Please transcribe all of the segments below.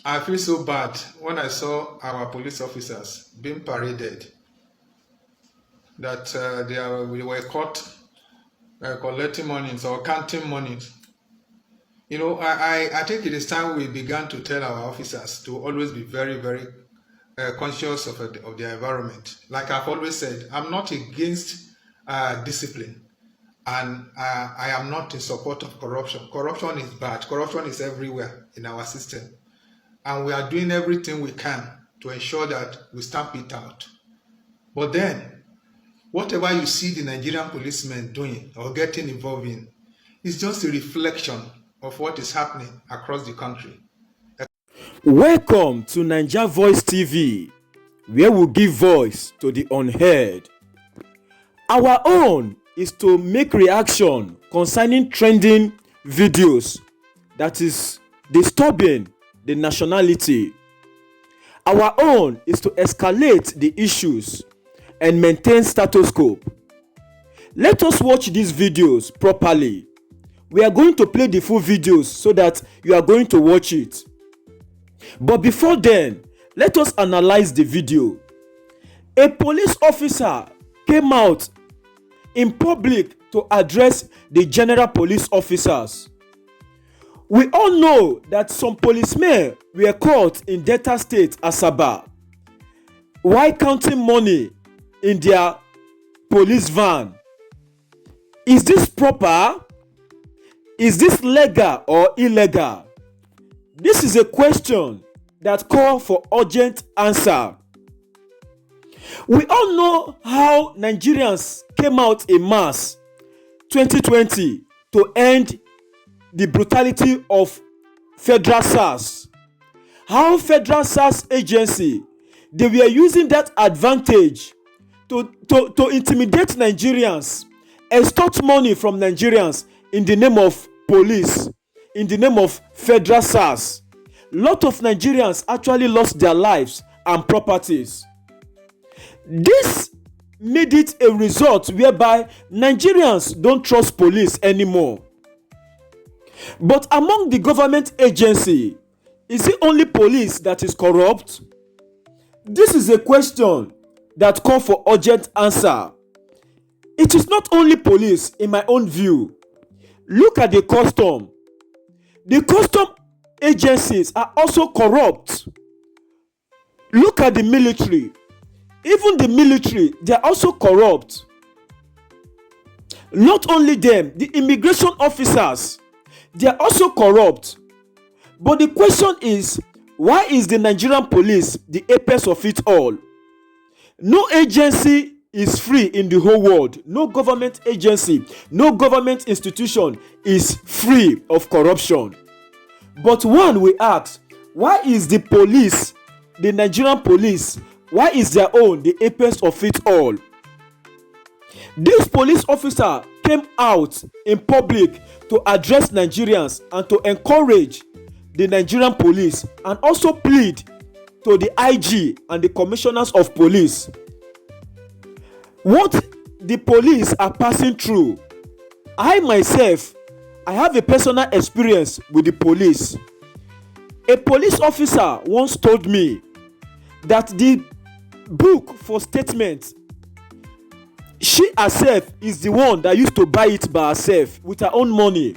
I feel so bad when I saw our police officers being paraded that we were caught collecting monies or counting monies. I think it is time we began to tell our officers to always be very, very conscious of their environment. Like I've always said, I'm not against discipline, and I am not in support of corruption. Corruption is bad. Corruption is everywhere in our system, and we are doing everything we can to ensure that we stamp it out. But then, whatever you see the Nigerian policemen doing or getting involved in is just a reflection of what is happening across the country. Welcome to Naija Voice TV, where we give voice to the unheard. Our own is to make reaction concerning trending videos that is disturbing the nationality. Our own is to escalate the issues and maintain status quo. Let us watch these videos properly. We are going to play the full videos so that you are going to watch it. But before then, let us analyze the video. A police officer came out in public to address the general police officers. We all know that some policemen were caught in Delta State, Asaba, while counting money in their police van. Is this proper? Is this legal or illegal? This is a question that calls for urgent answer. We all know how Nigerians came out in mass 2020 to end the brutality of Federal SARS. How Federal SARS agency, they were using that advantage to intimidate Nigerians, extort money from Nigerians in the name of police, in the name of Federal SARS. Lot of Nigerians actually lost their lives and properties. This made it a result whereby Nigerians don't trust police anymore. But among the government agency, is it only police that is corrupt? This is a question that calls for urgent answer. It is not only police, in my own view. Look at the custom. The custom agencies are also corrupt. Look at the military. Even the military, they are also corrupt. Not only them, the immigration officers, they are also corrupt. But the question is, why is the Nigerian police the apex of it all? No agency is free in the whole world. No government agency, no government institution is free of corruption. But one we ask, why is the police, the Nigerian police, why is their own the apex of it all? This police officer came out in public to address Nigerians and to encourage the Nigerian police and also plead to the IG and the commissioners of police. What the police are passing through, I myself, I have a personal experience with the police. A police officer once told me that the book for statements, she herself is the one that used to buy it by herself with her own money,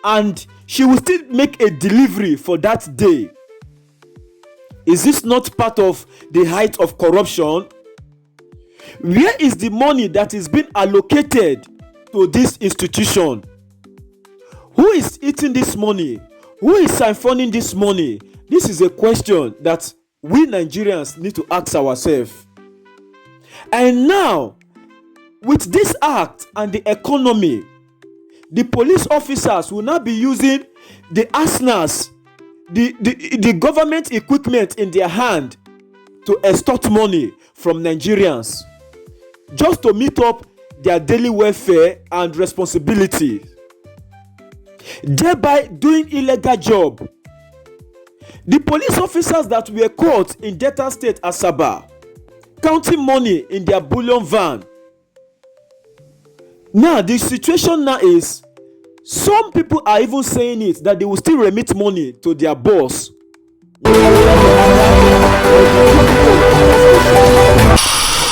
and she will still make a delivery for that day. Is this not part of the height of corruption? Where is the money that is being allocated to this institution? Who is eating this money? Who is siphoning this money? This is a question that we Nigerians need to ask ourselves. And now, with this act and the economy, the police officers will now be using the arsenals, the government equipment in their hand to extort money from Nigerians just to meet up their daily welfare and responsibility, thereby doing illegal job. The police officers that were caught in Delta State, Asaba, counting money in their bullion van. Now the situation now is, some people are even saying it that they will still remit money to their boss.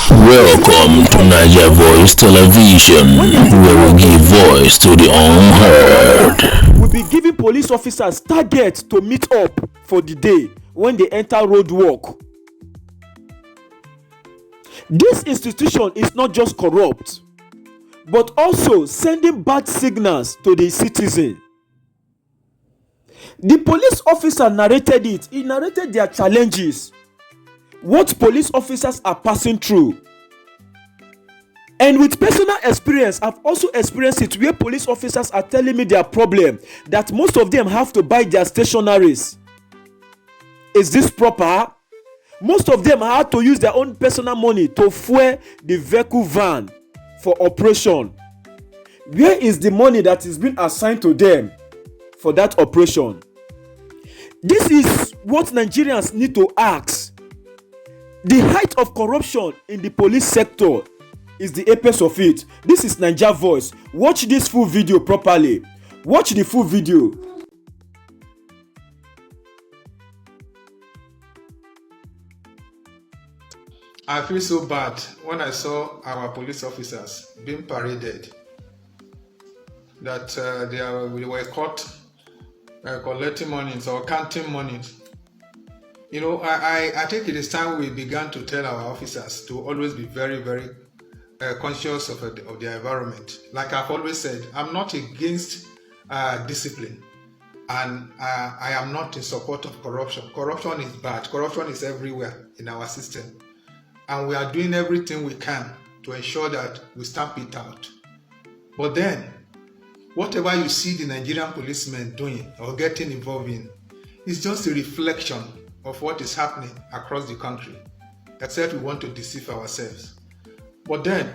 Welcome to Niger Voice Television, where we give voice to the unheard. We'll be giving police officers targets to meet up for the day when they enter road work. This institution is not just corrupt, but also sending bad signals to the citizen. The police officer narrated it. He narrated their challenges, what police officers are passing through. And with personal experience, I've also experienced it where police officers are telling me their problem, that most of them have to buy their stationaries. Is this proper? Most of them had to use their own personal money to fuel the vehicle van for operation. Where is the money that is being assigned to them for that operation? This is what Nigerians need to ask. The height of corruption in the police sector is the apex of it. This is Niger Voice. Watch this full video properly. Watch the full video. I feel so bad when I saw our police officers being paraded, that we were caught collecting monies or counting monies. You know, I think it is time we began to tell our officers to always be very, very conscious of the environment. Like I've always said, I'm not against discipline, and I am not in support of corruption. Corruption is bad. Corruption is everywhere in our system. And we are doing everything we can to ensure that we stamp it out. But then, whatever you see the Nigerian policemen doing or getting involved in is just a reflection of what is happening across the country, except we want to deceive ourselves. But then,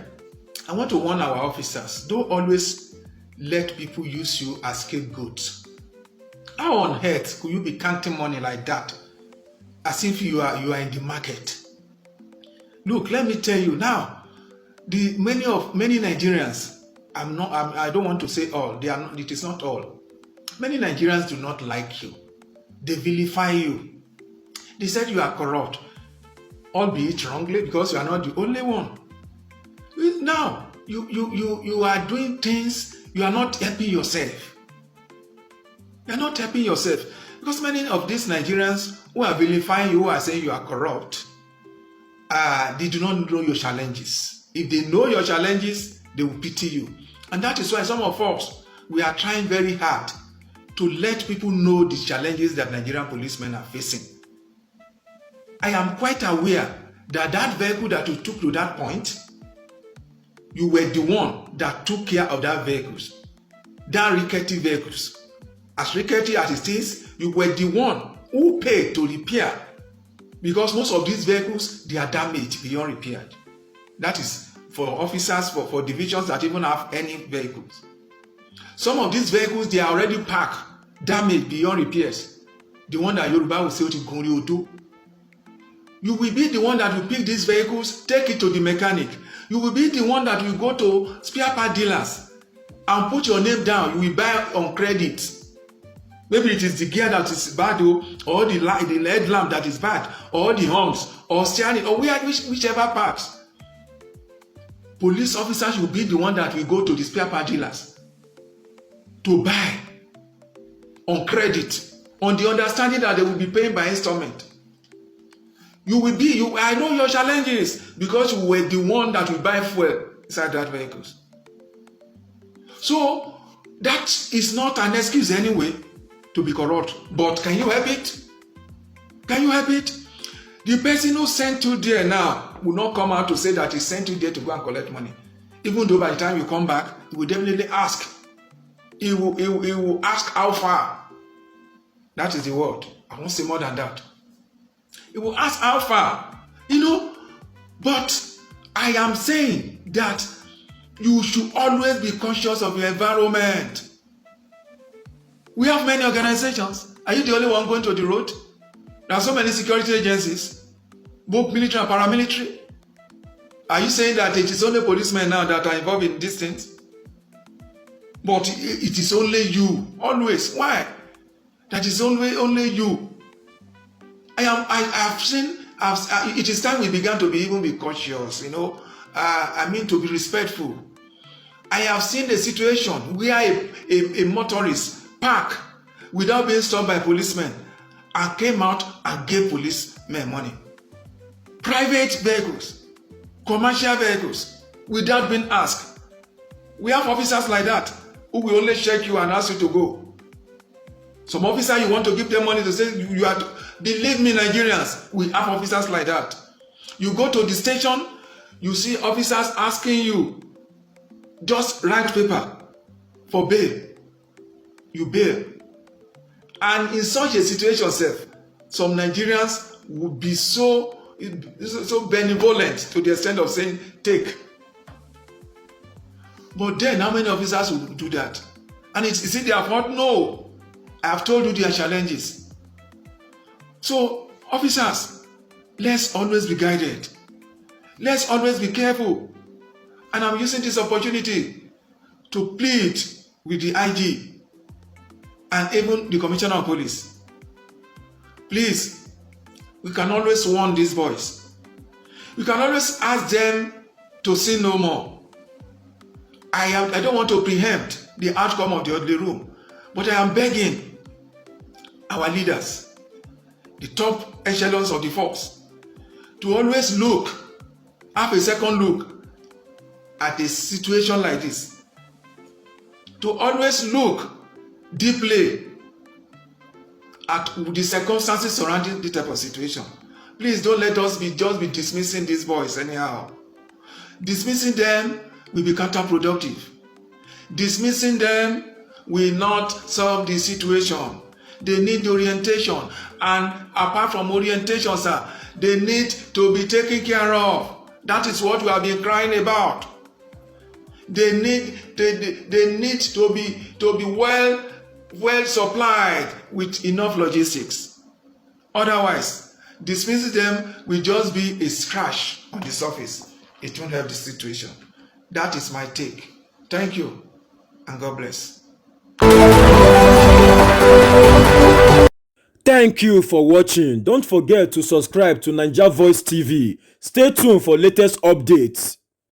I want to warn our officers, don't always let people use you as scapegoats. How on earth could you be counting money like that, as if you are in the market? Look, let me tell you now, many Nigerians, I don't want to say all, they are not, it is not all. Many Nigerians do not like you. They vilify you. They said you are corrupt, albeit wrongly, because you are not the only one. Now, you are doing things, you are not helping yourself. You are not helping yourself. Because many of these Nigerians who are vilifying you, who are saying you are corrupt, they do not know your challenges. If they know your challenges, they will pity you. And that is why some of us, we are trying very hard to let people know the challenges that Nigerian policemen are facing. I am quite aware that vehicle that you took to that point, you were the one that took care of that vehicles. That rickety vehicles. As rickety as it is, you were the one who paid to repair. Because most of these vehicles, they are damaged beyond repair. That is for officers, for divisions that even have any vehicles. Some of these vehicles, they are already parked, damaged beyond repairs. The one that Yoruba will say, you will be the one that will pick these vehicles, take it to the mechanic. You will be the one that will go to spare part dealers and put your name down. You will buy on credit. Maybe it is the gear that is bad, or the LED lamp that is bad, or the horns, or steering, or whichever parts. Police officers will be the one that will go to the spare part dealers to buy on credit, on the understanding that they will be paying by installment. I know your challenges because you were the one that will buy fuel inside that vehicles. So that is not an excuse anyway to be corrupt. But can you help it? Can you help it? The person who sent you there now will not come out to say that he sent you there to go and collect money. Even though by the time you come back, he will definitely ask. He will ask how far. That is the word. I won't say more than that. He will ask how far. But I am saying that you should always be conscious of your environment. We have many organizations. Are you the only one going to the road? There are so many security agencies, both military and paramilitary. Are you saying that it is only policemen now that are involved in these things? But it is only you, always. Why? That is only you. I have seen. It is time we began to be cautious. To be respectful. I have seen a situation where a motorist parked without being stopped by policemen and came out and gave policemen money. Private vehicles, commercial vehicles, without being asked. We have officers like that who will only check you and ask you to go. Some officer, you want to give them money to say you are. Believe me, Nigerians, we have officers like that. You go to the station, you see officers asking you, just write paper for bail. You bail. And in such a situation, some Nigerians would be so benevolent to the extent of saying, take. But then, how many officers will do that? And is it their fault? No. I have told you their challenges. So, officers, let's always be guided. Let's always be careful. And I'm using this opportunity to plead with the IG and even the Commissioner of Police. Please, we can always warn these boys. We can always ask them to sin no more. I don't want to preempt the outcome of the orderly room, but I am begging our leaders, the top echelons of the force, to always have a second look at a situation like this. To always look deeply at the circumstances surrounding this type of situation. Please don't let us just be dismissing these boys anyhow. Dismissing them will be counterproductive. Dismissing them will not solve the situation. They need orientation, and apart from orientation, sir, they need to be taken care of. That is what we have been crying about. They need to be well supplied with enough logistics. Otherwise, dismissing them will just be a scratch on the surface. It won't help the situation. That is my take. Thank you, and God bless. Thank you for watching. Don't forget to subscribe to Naija Voice TV. Stay tuned for latest updates.